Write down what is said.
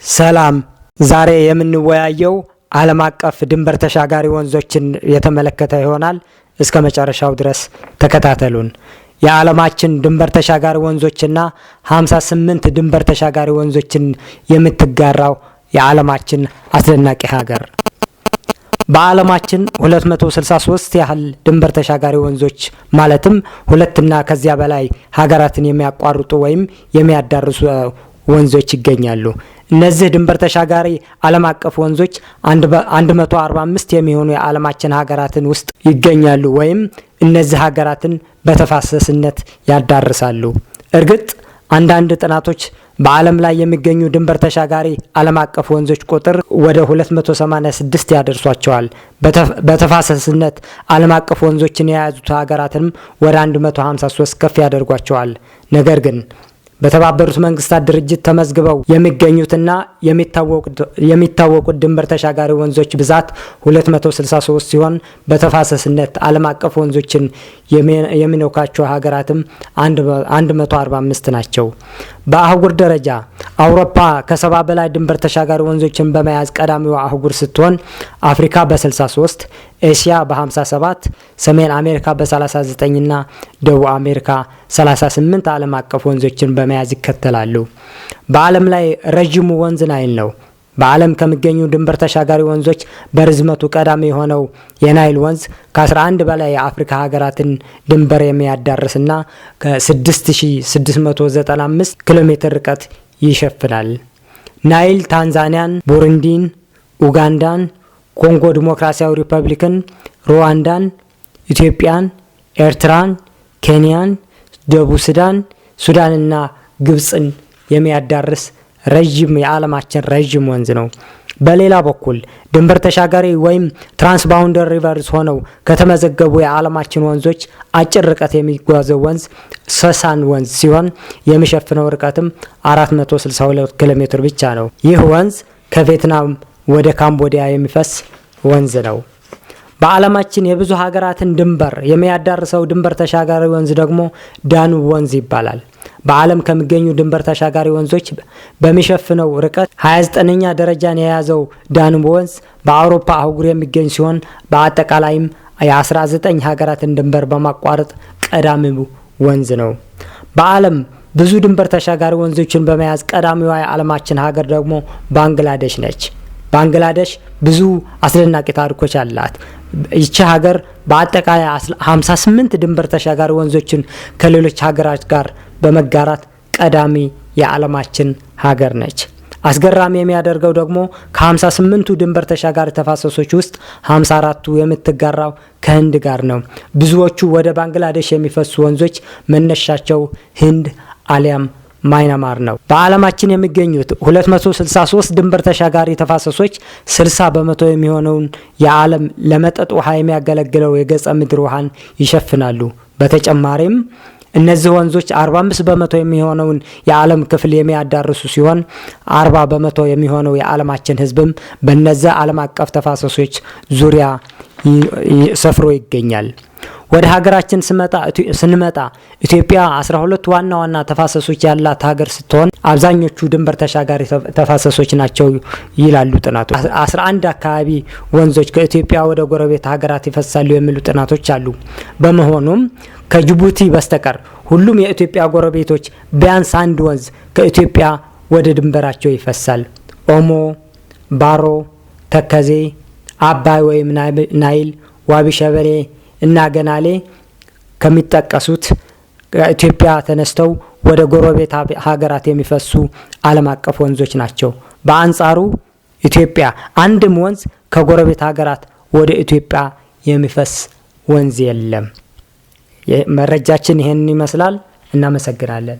ሰላም ዛሬ የምንወያየው ዓለም አቀፍ ድንበር ተሻጋሪ ወንዞችን የተመለከተ ይሆናል። እስከ መጨረሻው ድረስ ተከታተሉን። የዓለማችን ድንበር ተሻጋሪ ወንዞችና 58 ድንበር ተሻጋሪ ወንዞችን የምትጋራው የዓለማችን አስደናቂ ሀገር። በዓለማችን 263 ያህል ድንበር ተሻጋሪ ወንዞች ማለትም ሁለትና ከዚያ በላይ ሀገራትን የሚያቋርጡ ወይም የሚያዳርሱ ወንዞች ይገኛሉ። እነዚህ ድንበር ተሻጋሪ ዓለም አቀፍ ወንዞች 145 የሚሆኑ የዓለማችን ሀገራትን ውስጥ ይገኛሉ ወይም እነዚህ ሀገራትን በተፋሰስነት ያዳርሳሉ። እርግጥ አንዳንድ ጥናቶች በዓለም ላይ የሚገኙ ድንበር ተሻጋሪ ዓለም አቀፍ ወንዞች ቁጥር ወደ 286 ያደርሷቸዋል። በተፋሰስነት ዓለም አቀፍ ወንዞችን የያዙት ሀገራትንም ወደ 153 ከፍ ያደርጓቸዋል። ነገር ግን በተባበሩት መንግስታት ድርጅት ተመዝግበው የሚገኙትና የሚታወቁት ድንበር ተሻጋሪ ወንዞች ብዛት 263 ሲሆን በተፋሰስነት ዓለም አቀፍ ወንዞችን የሚነካቸው ሀገራትም 145 ናቸው። በአህጉር ደረጃ አውሮፓ ከ70 በላይ ድንበር ተሻጋሪ ወንዞችን በመያዝ ቀዳሚዋ አህጉር ስትሆን አፍሪካ በ63፣ ኤሲያ በ57፣ ሰሜን አሜሪካ በ39 እና ደቡብ አሜሪካ 38 ዓለም አቀፍ ወንዞችን በመያዝ ይከተላሉ። በዓለም ላይ ረጅሙ ወንዝ ናይል ነው። በዓለም ከሚገኙ ድንበር ተሻጋሪ ወንዞች በርዝመቱ ቀዳሚ የሆነው የናይል ወንዝ ከ11 በላይ የአፍሪካ ሀገራትን ድንበር የሚያዳርስና ከ6695 ኪሎ ሜትር ርቀት ይሸፍናል። ናይል ታንዛኒያን፣ ቡሩንዲን፣ ኡጋንዳን፣ ኮንጎ ዲሞክራሲያዊ ሪፐብሊክን፣ ሩዋንዳን፣ ኢትዮጵያን፣ ኤርትራን፣ ኬንያን፣ ደቡብ ሱዳንና ግብፅን የሚያዳርስ ረጅም የዓለማችን ረጅም ወንዝ ነው። በሌላ በኩል ድንበር ተሻጋሪ ወይም ትራንስባውንደር ሪቨርስ ሆነው ከተመዘገቡ የዓለማችን ወንዞች አጭር ርቀት የሚጓዘው ወንዝ ሰሳን ወንዝ ሲሆን የሚሸፍነው ርቀትም 462 ኪሎ ሜትር ብቻ ነው። ይህ ወንዝ ከቪየትናም ወደ ካምቦዲያ የሚፈስ ወንዝ ነው። በዓለማችን የብዙ ሀገራትን ድንበር የሚያዳርሰው ድንበር ተሻጋሪ ወንዝ ደግሞ ዳኑብ ወንዝ ይባላል። በዓለም ከሚገኙ ድንበር ተሻጋሪ ወንዞች በሚሸፍነው ርቀት 29ኛ ደረጃን የያዘው ዳኑብ ወንዝ በአውሮፓ አህጉር የሚገኝ ሲሆን በአጠቃላይም የ19 ሀገራትን ድንበር በማቋረጥ ቀዳሚው ወንዝ ነው። በዓለም ብዙ ድንበር ተሻጋሪ ወንዞችን በመያዝ ቀዳሚዋ የዓለማችን ሀገር ደግሞ ባንግላዴሽ ነች። ባንግላዴሽ ብዙ አስደናቂ ታሪኮች አላት። ይቺ ሀገር በአጠቃላይ 58 ድንበር ተሻጋሪ ወንዞችን ከሌሎች ሀገራት ጋር በመጋራት ቀዳሚ የዓለማችን ሀገር ነች። አስገራሚ የሚያደርገው ደግሞ ከ58ቱ ድንበር ተሻጋሪ ተፋሰሶች ውስጥ 54ቱ የምትጋራው ከህንድ ጋር ነው። ብዙዎቹ ወደ ባንግላዴሽ የሚፈሱ ወንዞች መነሻቸው ህንድ አሊያም ማይናማር ነው። በዓለማችን የሚገኙት 263 ድንበር ተሻጋሪ ተፋሰሶች 60 በመቶ የሚሆነውን የዓለም ለመጠጥ ውሃ የሚያገለግለው የገጸ ምድር ውሃን ይሸፍናሉ። በተጨማሪም እነዚህ ወንዞች 45 በመቶ የሚሆነውን የዓለም ክፍል የሚያዳርሱ ሲሆን 40 በመቶ የሚሆነው የዓለማችን ህዝብም በእነዚህ ዓለም አቀፍ ተፋሰሶች ዙሪያ ሰፍሮ ይገኛል። ወደ ሀገራችን ስንመጣ ኢትዮጵያ 12 ዋና ዋና ተፋሰሶች ያላት ሀገር ስትሆን አብዛኞቹ ድንበር ተሻጋሪ ተፋሰሶች ናቸው ይላሉ ጥናቶች። 11 አካባቢ ወንዞች ከኢትዮጵያ ወደ ጎረቤት ሀገራት ይፈሳሉ የሚሉ ጥናቶች አሉ። በመሆኑም ከጅቡቲ በስተቀር ሁሉም የኢትዮጵያ ጎረቤቶች ቢያንስ አንድ ወንዝ ከኢትዮጵያ ወደ ድንበራቸው ይፈሳል። ኦሞ፣ ባሮ፣ ተከዜ፣ አባይ ወይም ናይል፣ ዋቢ ሸበሌ እና ገናሌ ከሚጠቀሱት ከኢትዮጵያ ተነስተው ወደ ጎረቤት ሀገራት የሚፈሱ ዓለም አቀፍ ወንዞች ናቸው። በአንጻሩ ኢትዮጵያ አንድም ወንዝ ከጎረቤት ሀገራት ወደ ኢትዮጵያ የሚፈስ ወንዝ የለም። መረጃችን ይሄንን ይመስላል። እናመሰግናለን።